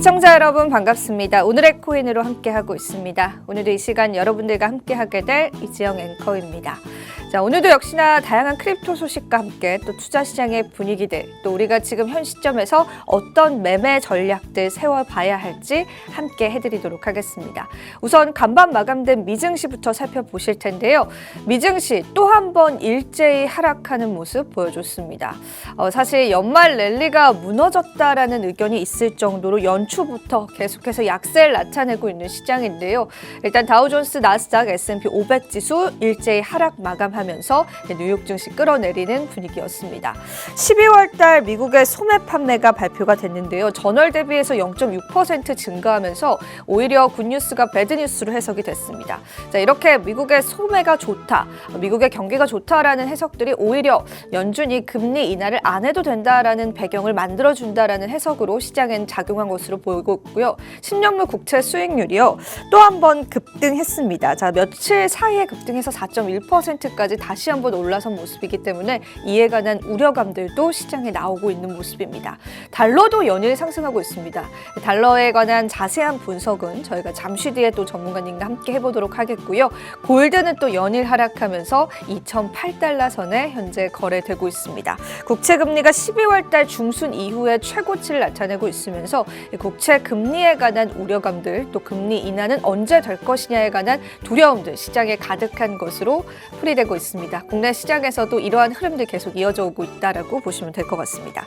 시청자 여러분 반갑습니다. 오늘의 코인으로 함께하고 있습니다. 오늘도 이 시간 여러분들과 함께하게 될 이지영 앵커입니다. 자, 오늘도 역시나 다양한 크립토 소식과 함께 또 투자 시장의 분위기들, 또 우리가 지금 현 시점에서 어떤 매매 전략들 세워봐야 할지 함께 해드리도록 하겠습니다. 우선 간밤 마감된 미증시부터 살펴보실 텐데요. 미증시 또 한 번 일제히 하락하는 모습 보여줬습니다. 사실 연말 랠리가 무너졌다라는 의견이 있을 정도로 연초부터 계속해서 약세를 나타내고 있는 시장인데요. 일단 다우존스, 나스닥, S&P 500 지수 일제히 하락 마감하면서 뉴욕 증시 끌어내리는 분위기였습니다. 12월 달 미국의 소매 판매가 발표가 됐는데요. 전월 대비해서 0.6% 증가하면서 오히려 굿뉴스가 배드뉴스로 해석이 됐습니다. 자, 이렇게 미국의 소매가 좋다, 미국의 경기가 좋다라는 해석들이 오히려 연준이 금리 인하를 안 해도 된다라는 배경을 만들어준다라는 해석으로 시장엔 작용한 것으로 보이고 있고요. 10년물 국채 수익률이요. 또 한 번 급등했습니다. 자, 며칠 사이에 급등해서 4.1%까지 다시 한번 올라선 모습이기 때문에 이에 관한 우려감들도 시장에 나오고 있는 모습입니다. 달러도 연일 상승하고 있습니다. 달러에 관한 자세한 분석은 저희가 잠시 뒤에 또 전문가님과 함께 해보도록 하겠고요. 골드는 또 연일 하락하면서 2008달러 선에 현재 거래되고 있습니다. 국채 금리가 12월 달 중순 이후에 최고치를 나타내고 있으면서 국채 금리에 관한 우려감들, 또 금리 인하는 언제 될 것이냐에 관한 두려움들 시장에 가득한 것으로 풀이되고 있습니다. 국내 시장에서도 이러한 흐름들 계속 이어져 오고 있다라고 보시면 될 것 같습니다.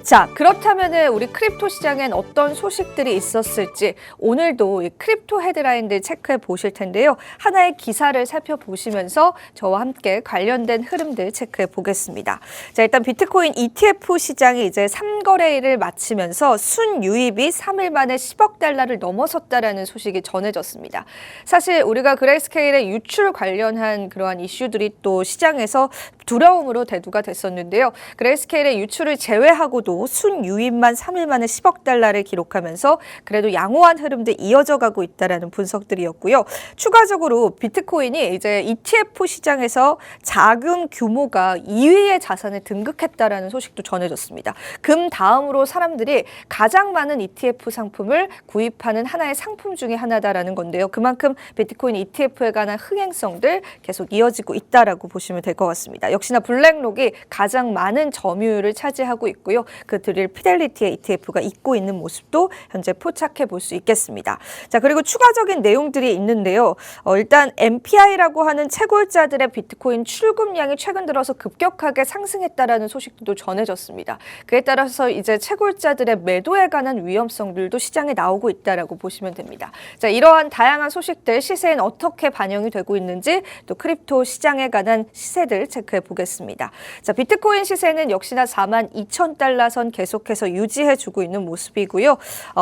자, 그렇다면 우리 크립토 시장엔 어떤 소식들이 있었을지 오늘도 이 크립토 헤드라인들 체크해 보실 텐데요. 하나의 기사를 살펴보시면서 저와 함께 관련된 흐름들 체크해 보겠습니다. 자, 일단 비트코인 ETF 시장이 이제 3거래일을 마치면서 순유입이 3일 만에 10억 달러를 넘어섰다라는 소식이 전해졌습니다. 사실 우리가 그레이스케일의 유출 관련한 그러한 이슈들이 또 시장에서 두려움으로 대두가 됐었는데요. 그레이스케일의 유출을 제외하고도 순유입만 3일 만에 10억 달러를 기록하면서 그래도 양호한 흐름도 이어져 가고 있다라는 분석들이었고요. 추가적으로 비트코인이 이제 ETF 시장에서 자금 규모가 2위의 자산에 등극했다라는 소식도 전해졌습니다. 금 다음으로 사람들이 가장 많은 ETF 상품을 구입하는 하나의 상품 중에 하나다라는 건데요. 그만큼 비트코인 ETF에 관한 흥행성들 계속 이어지고 있다라고 보시면 될 것 같습니다. 역시나 블랙록이 가장 많은 점유율을 차지하고 있고요. 그 드릴 피델리티의 ETF가 있고 있는 모습도 현재 포착해 볼 수 있겠습니다. 자, 그리고 추가적인 내용들이 있는데요. 일단 MPI라고 하는 채굴자들의 비트코인 출금량이 최근 들어서 급격하게 상승했다라는 소식도 전해졌습니다. 그에 따라서 이제 채굴자들의 매도에 관한 위험성들도 시장에 나오고 있다라고 보시면 됩니다. 자, 이러한 다양한 소식들 시세엔 어떻게 반영이 되고 있는지 또 크립토 시장에 관한 시세들 체크해 보겠습니다. 자, 비트코인 시세는 역시나 42,000달러 선 계속해서 유지해주고 있는 모습이고요.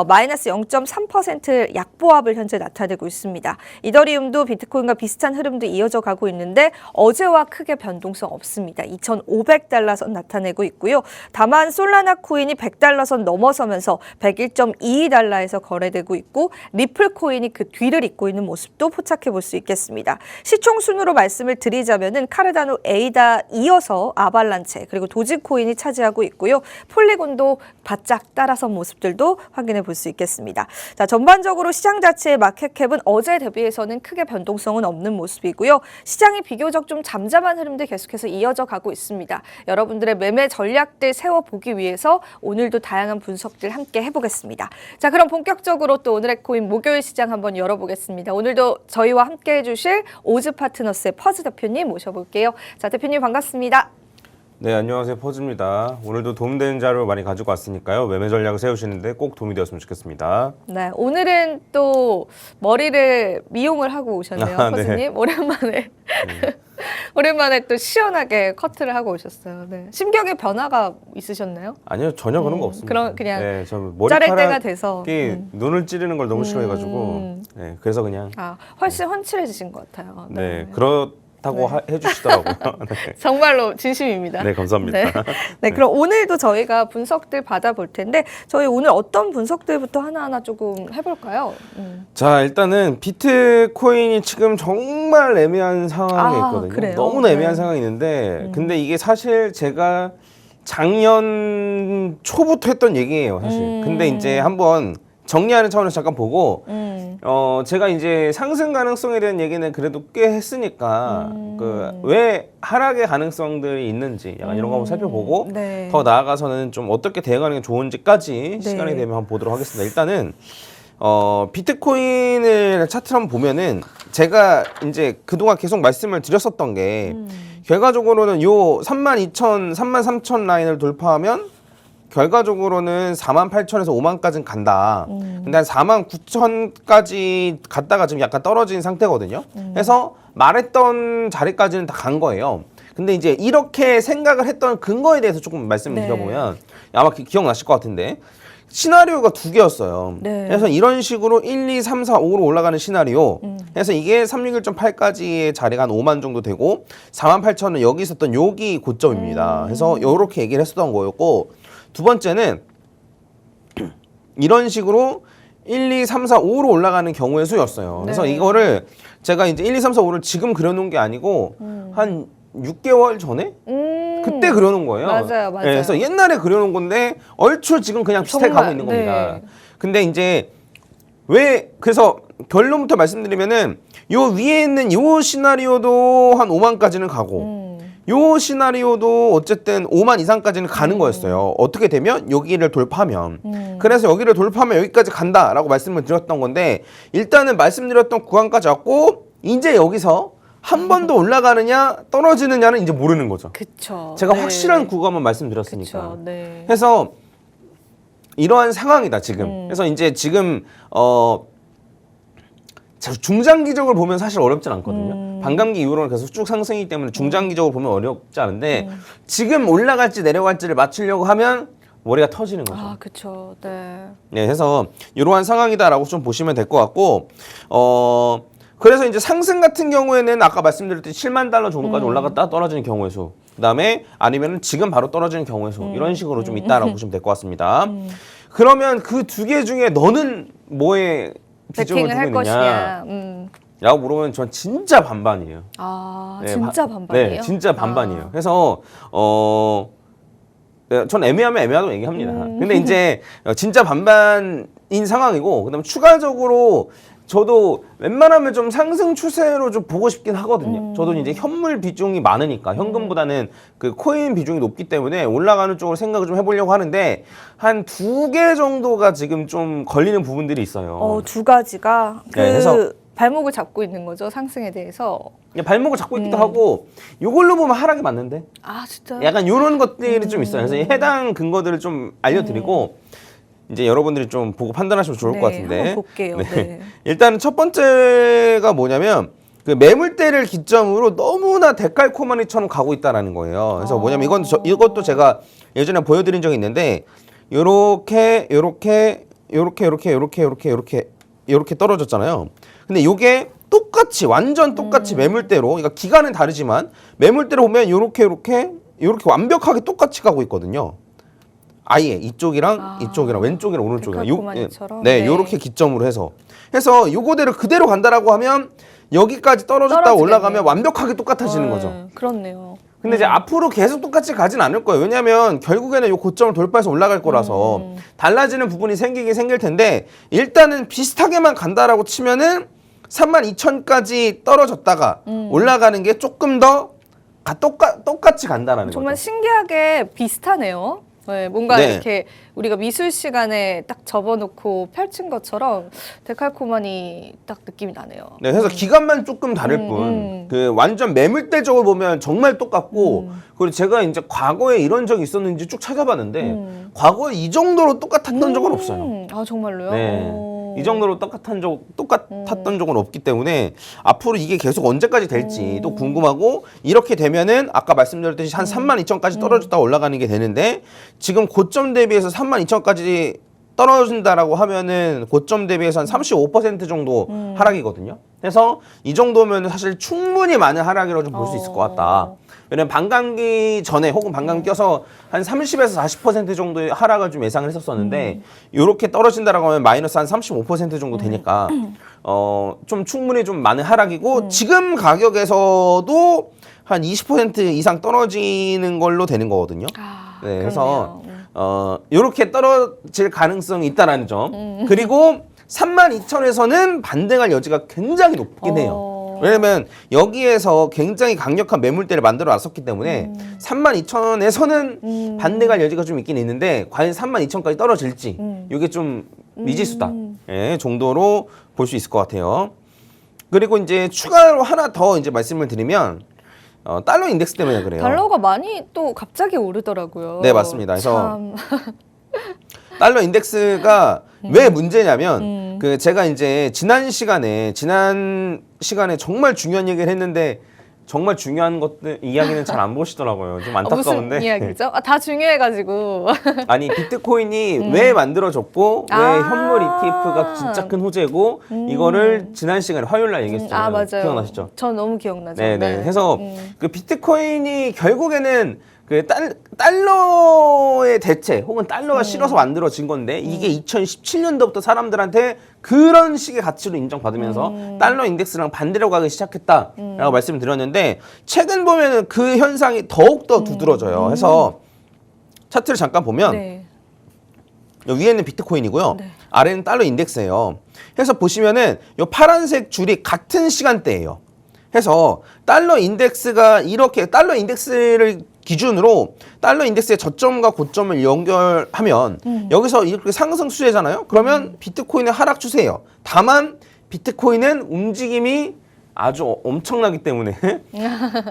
마이너스 0.3% 약보합을 현재 나타내고 있습니다. 이더리움도 비트코인과 비슷한 흐름도 이어져 가고 있는데 어제와 크게 변동성 없습니다. 2,500달러 선 나타내고 있고요. 다만 솔라나 코인이 100달러 선 넘어서면서 101.22달러에서 거래되고 있고 리플 코인이 그 뒤를 잇고 있는 모습도 포착해 볼 수 있겠습니다. 시총 순으로 말씀을 드리자면은 카르다노 에이다 이어서 아발란체 그리고 도지코인이 차지하고 있고요. 폴리곤도 바짝 따라선 모습들도 확인해 볼 수 있겠습니다. 자, 전반적으로 시장 자체의 마켓캡은 어제 대비해서는 크게 변동성은 없는 모습이고요. 시장이 비교적 좀 잠잠한 흐름들 계속해서 이어져 가고 있습니다. 여러분들의 매매 전략들 세워보기 위해서 오늘도 다양한 분석들 함께 해보겠습니다. 자, 그럼 본격적으로 또 오늘의 코인 목요일 시장 한번 열어보겠습니다. 오늘도 저희와 함께 해주실 오즈 파트너스의 퍼즈 대표님 모셔볼게요. 자, 대표님 반갑습니다. 네, 안녕하세요. 퍼즈입니다. 오늘도 도움되는 자료 많이 가지고 왔으니까요. 매매 전략을 세우시는데 꼭 도움이 되었으면 좋겠습니다. 네, 오늘은 또 머리를 미용을 하고 오셨네요, 퍼즈님. 네. 오랜만에. 오랜만에 또 시원하게 커트를 하고 오셨어요. 네. 심경의 변화가 있으셨나요? 아니요, 전혀 그런 거 없습니다. 그럼 그냥 네, 저 자를 때가 머리카락이 돼서 눈을 찌르는 걸 너무 싫어해가지고 네, 그래서 그냥 훨씬 훤칠해지신 것 같아요. 네, 그렇다고 해주시더라고요. 네. 정말로 진심입니다. 네, 감사합니다. 네. 네, 그럼 오늘도 저희가 분석들 받아볼 텐데 저희 오늘 어떤 분석들부터 하나하나 조금 해볼까요? 자, 일단은 비트코인이 지금 정말 애매한 상황에 있거든요. 그래요? 너무나 애매한 네. 상황이 있는데 근데 이게 사실 제가 작년 초부터 했던 얘기예요, 사실. 근데 이제 한번 정리하는 차원에서 잠깐 보고 제가 이제 상승 가능성에 대한 얘기는 그래도 꽤 했으니까 그 왜 하락의 가능성들이 있는지 약간 이런 거 한번 살펴보고 네. 더 나아가서는 좀 어떻게 대응하는 게 좋은지까지 네. 시간이 되면 한번 보도록 하겠습니다. 일단은 비트코인을 차트를 한번 보면은 제가 이제 그동안 계속 말씀을 드렸었던 게 결과적으로는 요 32,000, 33,000 라인을 돌파하면 결과적으로는 48,000에서 5만까지는 간다. 근데 한 49,000까지 갔다가 지금 약간 떨어진 상태거든요. 그래서 말했던 자리까지는 다 간 거예요. 근데 이제 이렇게 생각을 했던 근거에 대해서 조금 말씀을 네. 드려보면 아마 기억나실 것 같은데 시나리오가 두 개였어요. 네. 그래서 이런 식으로 1, 2, 3, 4, 5로 올라가는 시나리오. 그래서 이게 361.8까지의 자리가 한 5만 정도 되고 48,000은 여기 있었던 여기 고점입니다. 그래서 이렇게 얘기를 했었던 거였고 두 번째는 이런 식으로 1, 2, 3, 4, 5로 올라가는 경우의 수였어요. 그래서 네. 이거를 제가 이제 1, 2, 3, 4, 5를 지금 그려놓은 게 아니고 한 6개월 전에 그때 그려놓은 거예요. 맞아요, 맞아요. 네, 그래서 옛날에 그려놓은 건데 얼추 지금 그냥 비슷하게 정말, 가고 있는 겁니다. 네. 근데 이제 왜 그래서 결론부터 말씀드리면은 요 위에 있는 요 시나리오도 한 5만까지는 가고 요 시나리오도 어쨌든 5만 이상까지는 가는 거였어요. 어떻게 되면 여기를 돌파하면. 그래서 여기를 돌파하면 여기까지 간다라고 말씀을 드렸던 건데 일단은 말씀드렸던 구간까지 왔고 이제 여기서 한 번 더 올라가느냐 떨어지느냐는 이제 모르는 거죠. 그쵸. 제가 네. 확실한 구간만 말씀드렸으니까. 그쵸. 네. 그래서 이러한 상황이다 지금. 그래서 이제 지금 중장기적으로 보면 사실 어렵진 않거든요. 반감기 이후로는 계속 쭉 상승이기 때문에 중장기적으로 보면 어렵지 않은데 지금 올라갈지 내려갈지를 맞추려고 하면 머리가 터지는 거죠. 아, 그쵸. 네. 네, 그래서 이러한 상황이다라고 좀 보시면 될 것 같고 그래서 이제 상승 같은 경우에는 아까 말씀드렸듯이 7만 달러 정도까지 올라갔다 떨어지는 경우의 수, 그다음에 아니면 지금 바로 떨어지는 경우의 수 이런 식으로 좀 있다라고 보시면 될 것 같습니다. 그러면 그 두 개 중에 너는 뭐에 비중을 베팅을 할 두고 있느냐? 것이냐. 라고 물어보면 전 진짜 반반이에요. 아, 네, 진짜 반반이에요? 네, 진짜 반반이에요. 그래서 네, 전 애매하면 애매하다고 얘기합니다. 근데 이제 진짜 반반인 상황이고 그다음에 추가적으로 저도 웬만하면 좀 상승 추세로 좀 보고 싶긴 하거든요. 저도 이제 현물 비중이 많으니까 현금보다는 그 코인 비중이 높기 때문에 올라가는 쪽으로 생각을 좀 해보려고 하는데 한 2개 정도가 지금 좀 걸리는 부분들이 있어요. 두 가지가 그 네, 그래서- 발목을 잡고 있는 거죠, 상승에 대해서. 그냥 발목을 잡고 있기도 하고 이걸로 보면 하락이 맞는데 아, 진짜. 약간 이런 것들이 좀 있어요. 그래서 이 해당 근거들을 좀 알려드리고 이제 여러분들이 좀 보고 판단하시면 좋을 네, 것 같은데. 한번 볼게요. 네. 일단은 첫 번째가 뭐냐면 그 매물대를 기점으로 너무나 데칼코마니처럼 가고 있다라는 거예요. 그래서 뭐냐면 이것도 제가 예전에 보여드린 적이 있는데 요렇게 떨어졌잖아요. 근데 요게 똑같이 완전 똑같이 매물대로, 그러니까 기간은 다르지만 매물대로 보면 요렇게 완벽하게 똑같이 가고 있거든요. 아예 이쪽이랑 이쪽이랑 왼쪽이랑 오른쪽이랑 데칼코마니처럼? 네, 네. 요렇게 기점으로 해서 요거대로 그대로 간다라고 하면 여기까지 떨어졌다 떨어지겠네요. 올라가면 완벽하게 똑같아지는 거죠. 네, 그렇네요. 근데 이제 앞으로 계속 똑같이 가진 않을 거예요. 왜냐하면 결국에는 요 고점을 돌파해서 올라갈 거라서 달라지는 부분이 생기긴 생길 텐데 일단은 비슷하게만 간다라고 치면은 32,000까지 떨어졌다가 올라가는 게 조금 더 똑같이 간다라는 정말 거죠. 신기하게 비슷하네요. 네, 뭔가 네. 이렇게 우리가 미술 시간에 딱 접어놓고 펼친 것처럼 데칼코마니 딱 느낌이 나네요. 네, 그래서 기간만 조금 다를 뿐, 그 완전 매물대적으로 보면 정말 똑같고, 그리고 제가 이제 과거에 이런 적이 있었는지 쭉 찾아봤는데, 과거에 이 정도로 똑같았던 적은 없어요. 아, 정말로요? 네. 오. 이 정도로 똑같았던 적은 없기 때문에 앞으로 이게 계속 언제까지 될지 또 궁금하고 이렇게 되면은 아까 말씀드렸듯이 한 32,000까지 떨어졌다가 올라가는 게 되는데 지금 고점 대비해서 32,000까지 떨어진다라고 하면은 고점 대비해서 한 35% 정도 하락이거든요. 그래서 이 정도면 사실 충분히 많은 하락이라고 좀 볼 수 있을 것 같다. 왜냐면 반감기 전에 혹은 반감기 껴서 한 30에서 40% 정도의 하락을 좀 예상을 했었었는데 이렇게 떨어진다라고 하면 마이너스 한 35% 정도 되니까 좀 충분히 좀 많은 하락이고 지금 가격에서도 한 20% 이상 떨어지는 걸로 되는 거거든요. 아, 네, 그래서 그렇네요. 요렇게 떨어질 가능성이 있다라는 점. 그리고 32,000에서는 반등할 여지가 굉장히 높긴 해요. 왜냐면 여기에서 굉장히 강력한 매물대를 만들어 놨었기 때문에 32,000에서는 반등할 여지가 좀 있긴 있는데 과연 32,000까지 떨어질지 이게 좀 미지수다 정도로 볼 수 있을 것 같아요. 그리고 이제 추가로 하나 더 이제 말씀을 드리면 달러 인덱스 때문에 그래요. 달러가 많이 또 갑자기 오르더라고요. 네, 맞습니다. 그래서 달러 인덱스가 왜 문제냐면 그 제가 이제 지난 시간에 정말 중요한 얘기를 했는데 정말 중요한 것들 이야기는 잘 안 보시더라고요. 좀 안타까운데. 무슨 이야기죠? 다 중요해가지고. 아니 비트코인이 왜 만들어졌고 왜 현물 ETF가 진짜 큰 호재고 이거를 지난 시간에 화요일 날 얘기했잖아요. 맞아요. 기억나시죠? 전 너무 기억나죠. 네네. 그래서 그 비트코인이 결국에는 그 달러의 대체 혹은 달러가 실어서 만들어진 건데 이게 2017년도부터 사람들한테 그런 식의 가치로 인정받으면서 달러 인덱스랑 반대로 가기 시작했다라고 말씀을 드렸는데 최근 보면은 그 현상이 더욱더 두드러져요. 그래서 차트를 잠깐 보면 네. 위에는 비트코인이고요. 네. 아래는 달러 인덱스예요. 그래서 보시면은 이 파란색 줄이 같은 시간대예요. 해서 달러 인덱스가 이렇게 달러 인덱스를 기준으로 달러 인덱스의 저점과 고점을 연결하면 여기서 이렇게 상승 추세잖아요. 그러면 비트코인의 하락 추세예요. 다만 비트코인은 움직임이 아주 엄청나기 때문에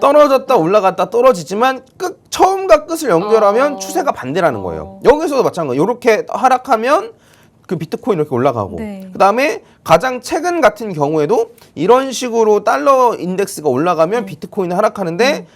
떨어졌다 올라갔다 떨어지지만 처음과 끝을 연결하면 추세가 반대라는 거예요. 여기서도 마찬가지예요. 이렇게 하락하면 그 비트코인 이렇게 올라가고 네. 그다음에 가장 최근 같은 경우에도 이런 식으로 달러 인덱스가 올라가면 비트코인이 하락하는데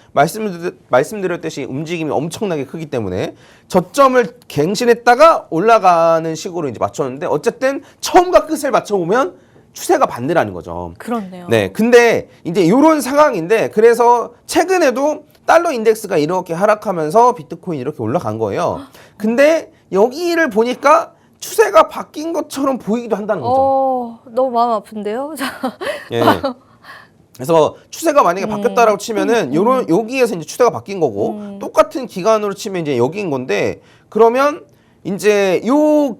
말씀드렸듯이 움직임이 엄청나게 크기 때문에 저점을 갱신했다가 올라가는 식으로 이제 맞췄는데 어쨌든 처음과 끝을 맞춰보면 추세가 반대라는 거죠. 그렇네요. 네, 근데 이제 이런 상황인데 그래서 최근에도 달러 인덱스가 이렇게 하락하면서 비트코인이 이렇게 올라간 거예요. 근데 여기를 보니까 추세가 바뀐 것처럼 보이기도 한다는 거죠. 너무 마음 아픈데요. 예. 그래서 추세가 만약에 바뀌었다라고 치면은 여기에서 이제 추세가 바뀐 거고 똑같은 기간으로 치면 이제 여기인 건데 그러면 이제 요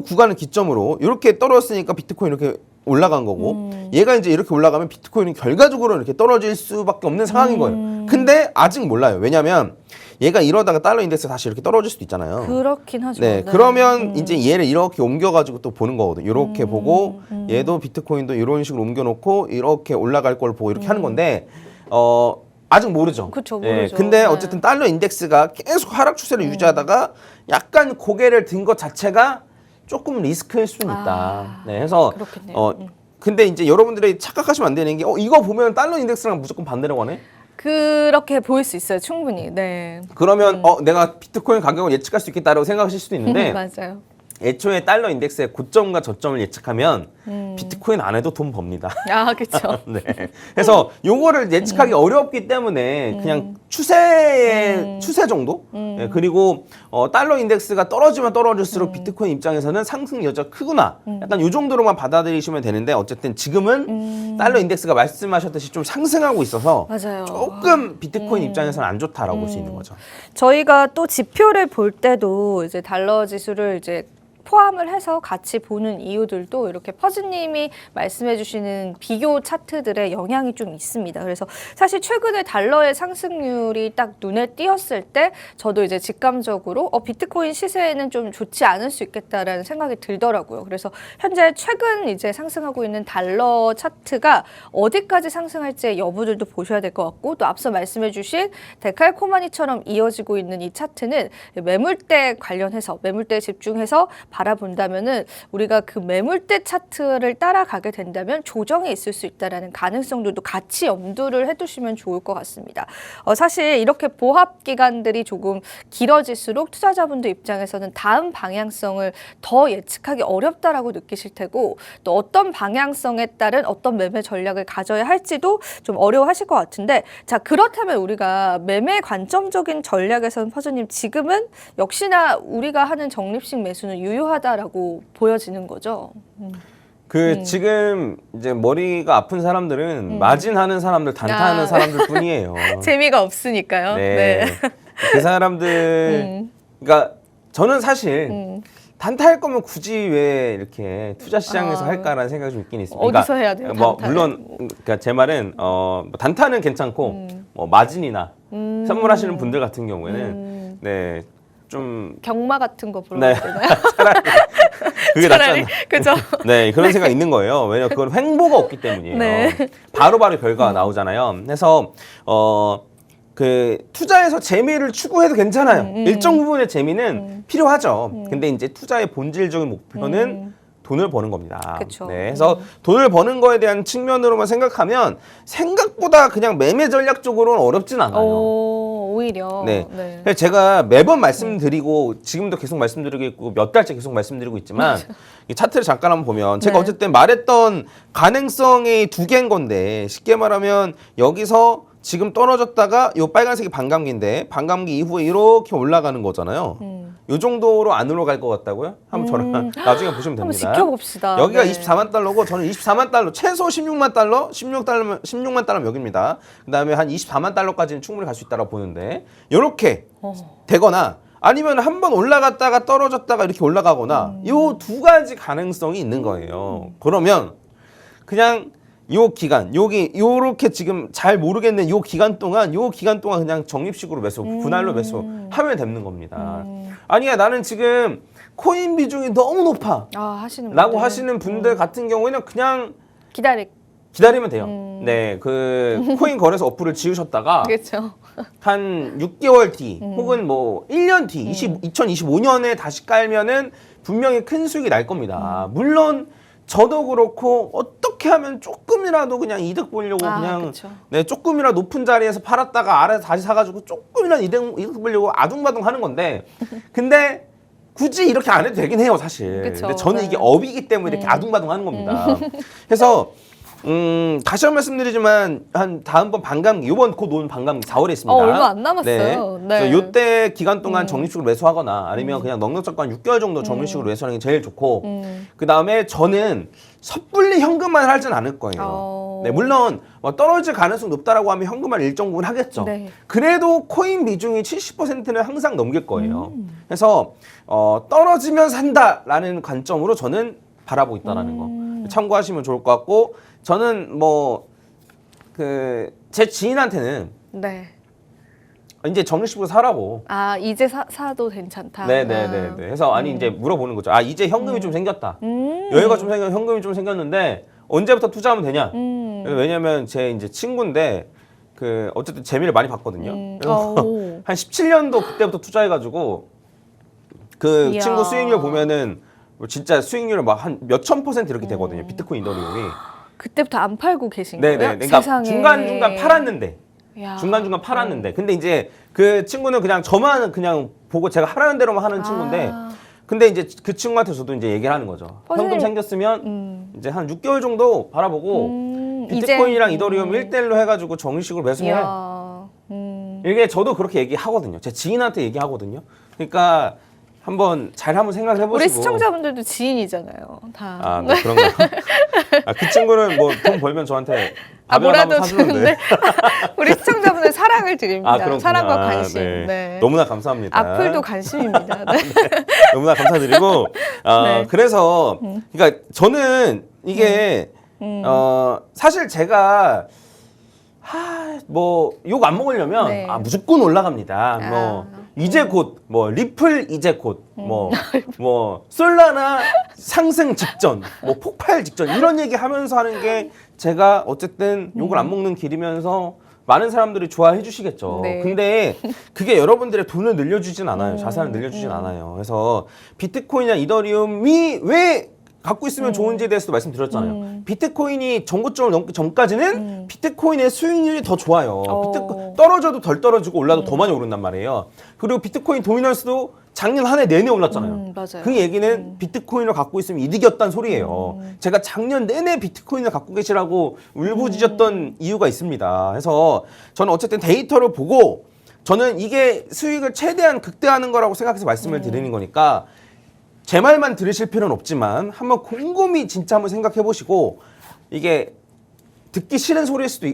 구간을 기점으로 이렇게 떨어졌으니까 비트코인 이렇게 올라간 거고 얘가 이제 이렇게 올라가면 비트코인은 결과적으로 이렇게 떨어질 수밖에 없는 상황인 거예요. 근데 아직 몰라요. 왜냐면 얘가 이러다가 달러 인덱스 다시 이렇게 떨어질 수도 있잖아요. 그렇긴 하죠. 네, 그러면 이제 얘를 이렇게 옮겨가지고 또 보는 거거든요. 이렇게 보고 얘도 비트코인도 이런 식으로 옮겨놓고 이렇게 올라갈 걸 보고 이렇게 하는 건데 아직 모르죠. 그쵸, 예, 모르죠. 근데 네. 어쨌든 달러 인덱스가 계속 하락 추세를 유지하다가 약간 고개를 든 것 자체가 조금 리스크일 수는 있다. 네, 그래서 그렇겠네요. 근데 이제 여러분들이 착각하시면 안 되는 게 이거 보면 달러 인덱스랑 무조건 반대라고 하네. 그렇게 보일 수 있어요. 충분히. 네. 그러면 내가 비트코인 가격을 예측할 수 있겠다라고 생각하실 수도 있는데 맞아요. 애초에 달러 인덱스의 고점과 저점을 예측하면 비트코인 안 해도 돈 법니다. 그렇죠. 네. 그래서 요거를 예측하기 어렵기 때문에 그냥 추세 정도? 네, 그리고 달러 인덱스가 떨어지면 떨어질수록 비트코인 입장에서는 상승 여지가 크구나. 약간 요 정도로만 받아들이시면 되는데 어쨌든 지금은 달러 인덱스가 말씀하셨듯이 좀 상승하고 있어서 맞아요. 조금 비트코인 입장에서는 안 좋다라고 볼 수 있는 거죠. 저희가 또 지표를 볼 때도 이제 달러 지수를 이제 포함을 해서 같이 보는 이유들도 이렇게 퍼즈님이 말씀해 주시는 비교 차트들의 영향이 좀 있습니다. 그래서 사실 최근에 달러의 상승률이 딱 눈에 띄었을 때 저도 이제 직감적으로 비트코인 시세에는 좀 좋지 않을 수 있겠다라는 생각이 들더라고요. 그래서 현재 최근 이제 상승하고 있는 달러 차트가 어디까지 상승할지의 여부들도 보셔야 될 것 같고 또 앞서 말씀해 주신 데칼코마니처럼 이어지고 있는 이 차트는 매물대 관련해서 매물대에 집중해서 바라본다면은 우리가 그 매물대 차트를 따라가게 된다면 조정이 있을 수 있다라는 가능성들도 같이 염두를 해두시면 좋을 것 같습니다. 사실 이렇게 보합 기간들이 조금 길어질수록 투자자분들 입장에서는 다음 방향성을 더 예측하기 어렵다라고 느끼실 테고 또 어떤 방향성에 따른 어떤 매매 전략을 가져야 할지도 좀 어려워하실 것 같은데 자 그렇다면 우리가 매매 관점적인 전략에서는 퍼즈님 지금은 역시나 우리가 하는 적립식 매수는 유효하다라고 보여지는 거죠. 지금 이제 머리가 아픈 사람들은 마진하는 사람들, 단타하는 사람들 뿐이에요. 재미가 없으니까요. 네. 그 사람들 그러니까 저는 사실 단타할 거면 굳이 왜 이렇게 투자 시장에서 할까라는 생각이 좀 있긴 있습니다. 어디서 해야 돼요? 뭐 단타를? 물론 그러니까 제 말은 뭐 단타는 괜찮고 뭐 마진이나 선물하시는 분들 같은 경우에는 네. 좀 경마 같은 거 네. 불러야 되나요? 그게 낫지 않나. 그죠? 네, 그런 생각 있는 거예요. 왜냐면 그건 횡보가 없기 때문이에요. 네. 바로바로 결과가 나오잖아요. 그래서 그 투자에서 재미를 추구해도 괜찮아요. 일정 부분의 재미는 필요하죠. 근데 이제 투자의 본질적인 목표는 돈을 버는 겁니다. 그쵸. 네, 그래서 돈을 버는 거에 대한 측면으로만 생각하면 생각보다 그냥 매매 전략적으로는 어렵진 않아요. 오히려. 네. 그래서 제가 매번 말씀드리고 지금도 계속 말씀드리고 있고 몇 달째 계속 말씀드리고 있지만 이 차트를 잠깐 한번 보면 제가 네. 어쨌든 말했던 가능성이 두 개인 건데 쉽게 말하면 여기서 지금 떨어졌다가 요 빨간색이 반감기인데 반감기 이후에 이렇게 올라가는 거잖아요. 요 정도로 안 올라갈 것 같다고요? 한번 저랑 나중에 보시면 한번 됩니다. 지켜봅시다. 여기가 네. 24만 달러고 저는 24만 달러 최소 16만 달러, 16만 달러면 여기입니다. 그다음에 한 24만 달러까지는 충분히 갈 수 있다고 보는데 이렇게 되거나 아니면 한번 올라갔다가 떨어졌다가 이렇게 올라가거나 요 두 가지 가능성이 있는 거예요. 그러면 그냥 요 기간 요렇게 지금 잘 모르겠는 요 기간 동안 그냥 적립식으로 매수 분할로 매수 하면 되는 겁니다. 아니야 나는 지금 코인 비중이 너무 높아 하시는 라고 분들. 하시는 분들 같은 경우에는 그냥 기다리면 돼요. 네, 그 코인 거래소 어플을 지우셨다가 그렇죠. 한 6개월 뒤 혹은 뭐 1년 뒤 2025년에 다시 깔면은 분명히 큰 수익이 날 겁니다. 물론 저도 그렇고 어떻게 하면 조금이라도 그냥 이득 보려고 그냥 그쵸. 네, 조금이라도 높은 자리에서 팔았다가 아래에서 다시 사가지고 조금이라도 이득 보려고 아둥바둥 하는 건데 근데 굳이 이렇게 안 해도 되긴 해요 사실. 그쵸, 근데 저는 네. 이게 업이기 때문에 이렇게 아둥바둥 하는 겁니다. 그래서 다시 한 번 말씀드리지만 한 다음번 반감기 이번 곧 오는 반감기 4월에 있습니다. 얼마 안 남았어요. 네. 그래서 요때 기간 동안 적립식으로 매수하거나 아니면 그냥 넉넉잡고 한 6개월 정도 적립식으로 매수하는 게 제일 좋고 그 다음에 저는 섣불리 현금만 하진 않을 거예요. 네, 물론 뭐 떨어질 가능성이 높다라고 하면 현금만 일정 부분 하겠죠. 네. 그래도 코인 비중이 70%는 항상 넘길 거예요. 그래서 떨어지면 산다라는 관점으로 저는 바라보고 있다라는 거 참고하시면 좋을 것 같고 저는 뭐 그 제 지인한테는 네. 이제 적립식으로 사라고. 이제 사도 괜찮다. 네네네. 그래서 아니 이제 물어보는 거죠. 이제 현금이 좀 생겼다. 여유가 좀 현금이 좀 생겼는데 언제부터 투자하면 되냐? 왜냐면 제 이제 친구인데 그 어쨌든 재미를 많이 봤거든요. 그래서 한 17년도 그때부터 투자해가지고 그 이야. 친구 수익률 보면은 진짜 수익률은 막 한 몇천 % 이렇게 되거든요. 비트코인 이더리움이. 그때부터 안 팔고 계신 네네. 거예요? 그러니까 세상에. 중간중간 팔았는데. 야. 중간중간 팔았는데. 근데 이제 그 친구는 그냥 저만 그냥 보고 제가 하라는 대로만 하는 친구인데. 근데 이제 그 친구한테 저도 이제 얘기를 하는 거죠. 현금 생겼으면 이제 한 6개월 정도 바라보고 비트코인이랑 이더리움 1대1로 해가지고 정식으로 매수해. 이게 저도 그렇게 얘기하거든요. 제 지인한테 얘기하거든요. 그러니까 한번 생각을 해보시고. 우리 시청자분들도 지인이잖아요. 다. 네, 그런가요? 그 친구는 뭐 돈 벌면 저한테 밥이라도 뭐라도 한번 사주는데. 주는데 우리 시청자분들 사랑을 드립니다. 그렇구나. 사랑과 관심. 네. 네. 너무나 감사합니다. 악플도 관심입니다. 네. 너무나 감사드리고 네. 그래서 그러니까 저는 이게 사실 제가 뭐 욕 안 먹으려면 네. 무조건 올라갑니다. 뭐 이제 곧 뭐 리플 이제 곧 뭐 솔라나 상승 직전 뭐 폭발 직전 이런 얘기 하면서 하는 게 제가 어쨌든 욕을 안 먹는 길이면서 많은 사람들이 좋아해 주시겠죠. 네. 근데 그게 여러분들의 돈을 늘려주진 않아요. 자산을 늘려주진 않아요. 그래서 비트코인이나 이더리움이 왜 갖고 있으면 좋은지에 대해서도 말씀드렸잖아요. 비트코인이 전고점을 넘기 전까지는 비트코인의 수익률이 더 좋아요. 떨어져도 덜 떨어지고 올라도 더 많이 오른단 말이에요. 그리고 비트코인 도미넌스도 작년 한 해 내내 올랐잖아요. 맞아요. 그 얘기는 비트코인을 갖고 있으면 이득이었다는 소리예요. 제가 작년 내내 비트코인을 갖고 계시라고 울부짖었던 이유가 있습니다. 그래서 저는 어쨌든 데이터를 보고 저는 이게 수익을 최대한 극대화하는 거라고 생각해서 말씀을 드리는 거니까 제 말만 들으실 필요는 없지만 한번 곰곰이 진짜 한번 생각해 보시고 이게 듣기 싫은 소리일 수도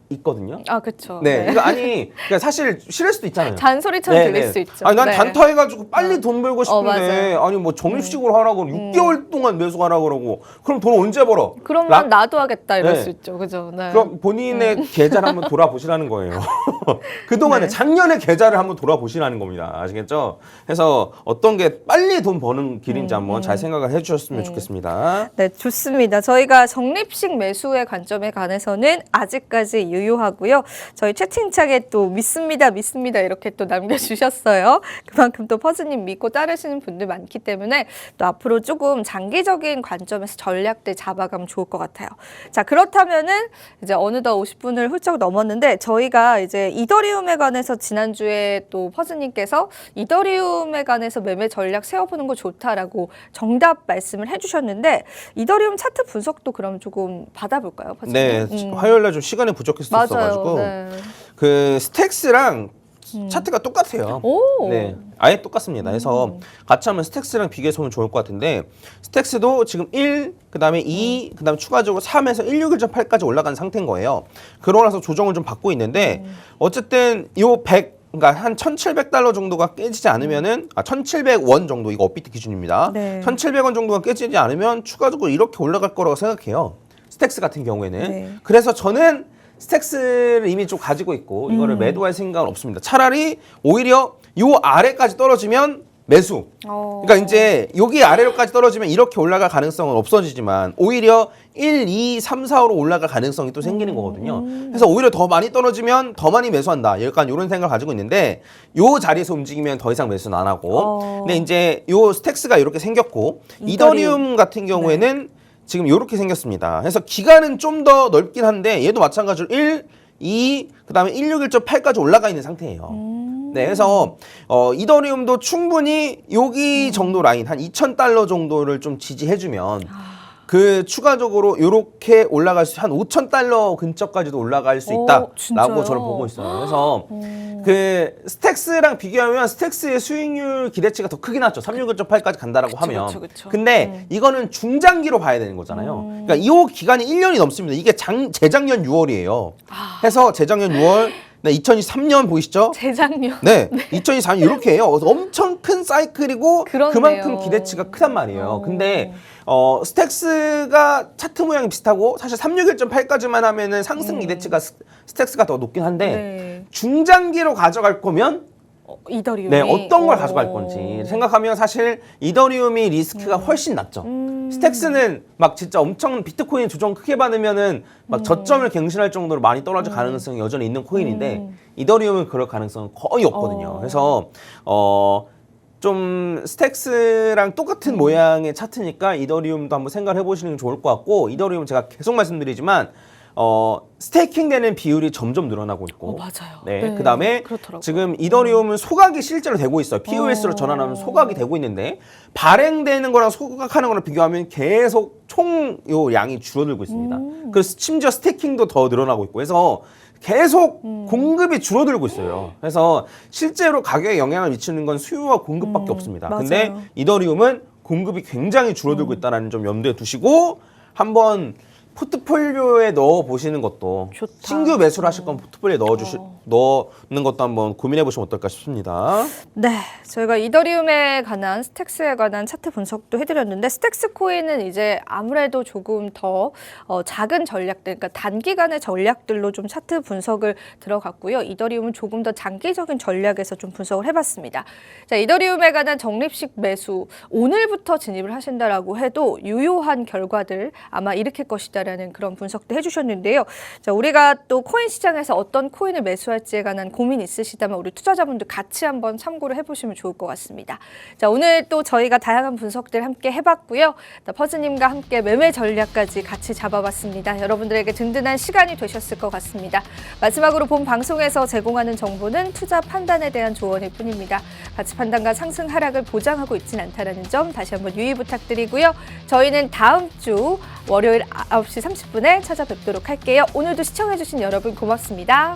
있거든요. 아, 그렇죠. 네, 이거 아니, 그러니까 사실 싫을 수도 있잖아요. 잔소리처럼 들릴 수 있죠. 아니, 난 네. 단타해가지고 빨리 돈 벌고 싶은데, 맞아요. 아니, 뭐, 적립식으로 하라고, 6개월 동안 매수하라고 그러고, 그럼 돈 언제 벌어? 그러면 나도 하겠다 이럴 네. 수 있죠. 그죠? 네. 그럼 본인의 계좌를 한번 돌아보시라는 거예요. 그동안에 네. 작년의 계좌를 한번 돌아보시라는 겁니다. 아시겠죠? 그래서 어떤 게 빨리 돈 버는 길인지 한번 잘 생각을 해주셨으면 좋겠습니다. 네, 좋습니다. 저희가 적립식 매수의 관점에 관해서는 아직까지 유효하고요. 저희 채팅창에 또 믿습니다, 믿습니다 이렇게 또 남겨주셨어요. 그만큼 또 퍼즈님 믿고 따르시는 분들 많기 때문에 또 앞으로 조금 장기적인 관점에서 전략들 잡아가면 좋을 것 같아요. 자, 그렇다면은 이제 어느덧 50분을 훌쩍 넘었는데 저희가 이제 이더리움에 관해서 지난주에 또 퍼즈님께서 이더리움에 관해서 매매 전략 세워보는 거 좋다라고 정답 말씀을 해주셨는데 이더리움 차트 분석도 그럼 조금 받아볼까요, 퍼즈님? 네, 화요일날 좀 시간이 부족했었어가지고 맞아요. 네. 그 스택스랑 차트가 똑같아요. 오. 네, 아예 똑같습니다. 그래서 같이 한번 스택스랑 비교해서 보면 좋을 것 같은데 스택스도 지금 1, 그다음에 2, 그다음에 추가적으로 3에서 161.8까지 올라간 상태인 거예요. 그러고 나서 조정을 좀 받고 있는데 어쨌든 요 100 그러니까 한 1,700달러 정도가 깨지지 않으면은 1,700원 정도 이거 업비트 기준입니다. 네. 1,700원 정도가 깨지지 않으면 추가적으로 이렇게 올라갈 거라고 생각해요. 스택스 같은 경우에는. 네. 그래서 저는 스택스를 이미 좀 가지고 있고 이거를 매도할 생각은 없습니다. 차라리 오히려 요 아래까지 떨어지면 매수. 그러니까 이제 여기 아래로까지 떨어지면 이렇게 올라갈 가능성은 없어지지만 오히려 1, 2, 3, 4로 올라갈 가능성이 또 생기는 거거든요. 그래서 오히려 더 많이 떨어지면 더 많이 매수한다. 약간 이런 생각을 가지고 있는데 요 자리에서 움직이면 더 이상 매수는 안 하고 근데 이제 요 스택스가 이렇게 생겼고 이더리움 같은 경우에는 지금 이렇게 생겼습니다. 그래서 기간은 좀 더 넓긴 한데 얘도 마찬가지로 1, 2, 그다음에 161.8까지 올라가 있는 상태예요. 네, 그래서 이더리움도 충분히 여기 정도 라인 한 2,000달러 정도를 좀 지지해주면 그 추가적으로 이렇게 올라갈 수 한 5,000달러 근처까지도 올라갈 수 있다라고 진짜요? 저는 보고 있어요. 그래서 그 스택스랑 비교하면 스택스의 수익률 기대치가 더 크긴 하죠. 361.8까지 간다라고 하면. 그쵸. 근데 이거는 중장기로 봐야 되는 거잖아요. 그러니까 이 기간이 1년이 넘습니다. 이게 재작년 6월이에요. 해서 재작년 6월 네, 2023년 보이시죠? 재작년. 네, 2024년 이렇게 해요. 엄청 큰 사이클이고 그렇네요. 그만큼 기대치가 크단 말이에요. 근데 스택스가 차트 모양이 비슷하고 사실 361.8까지만 하면은 상승 기대치가 스택스가 더 높긴 한데 네. 중장기로 가져갈 거면 이더리움이 네, 어떤 걸 가져갈 건지 생각하면 사실 이더리움이 리스크가 훨씬 낮죠. 스택스는 막 진짜 엄청 비트코인 조정 크게 받으면은 막 저점을 갱신할 정도로 많이 떨어질 가능성이 여전히 있는 코인인데 이더리움은 그럴 가능성은 거의 없거든요. 그래서 좀 스택스랑 똑같은 모양의 차트니까 이더리움도 한번 생각을 해보시는 게 좋을 것 같고 이더리움 제가 계속 말씀드리지만 스테이킹 되는 비율이 점점 늘어나고 있고 맞아요. 네, 그다음에 그렇더라고요. 지금 이더리움은 소각이 실제로 되고 있어요. POS로 전환하면 소각이 되고 있는데 발행되는 거랑 소각하는 거랑 비교하면 계속 총 요 양이 줄어들고 있습니다. 그래서 심지어 스테이킹도 더 늘어나고 있고 해서 계속 공급이 줄어들고 있어요. 그래서 실제로 가격에 영향을 미치는 건 수요와 공급밖에 없습니다. 맞아요. 근데 이더리움은 공급이 굉장히 줄어들고 있다는 점 염두에 두시고 한번 포트폴리오에 넣어 보시는 것도 좋다. 신규 매수를 하실 건 포트폴리오에 넣는 것도 한번 고민해 보시면 어떨까 싶습니다. 네, 저희가 이더리움에 관한 스택스에 관한 차트 분석도 해드렸는데 스택스 코인은 이제 아무래도 조금 더 작은 전략들, 그러니까 단기간의 전략들로 좀 차트 분석을 들어갔고요. 이더리움은 조금 더 장기적인 전략에서 좀 분석을 해봤습니다. 자, 이더리움에 관한 적립식 매수 오늘부터 진입을 하신다라고 해도 유효한 결과들 아마 일으킬 것이다. 라는 그런 분석도 해주셨는데요. 자, 우리가 또 코인 시장에서 어떤 코인을 매수할지에 관한 고민 있으시다면 우리 투자자분들 같이 한번 참고를 해보시면 좋을 것 같습니다. 자, 오늘 또 저희가 다양한 분석들 함께 해봤고요. 퍼즈님과 함께 매매 전략까지 같이 잡아봤습니다. 여러분들에게 든든한 시간이 되셨을 것 같습니다. 마지막으로 본 방송에서 제공하는 정보는 투자 판단에 대한 조언일 뿐입니다. 가치 판단과 상승 하락을 보장하고 있진 않다는 점 다시 한번 유의 부탁드리고요. 저희는 다음 주 월요일 9시 30분에 찾아뵙도록 할게요. 오늘도 시청해주신 여러분 고맙습니다.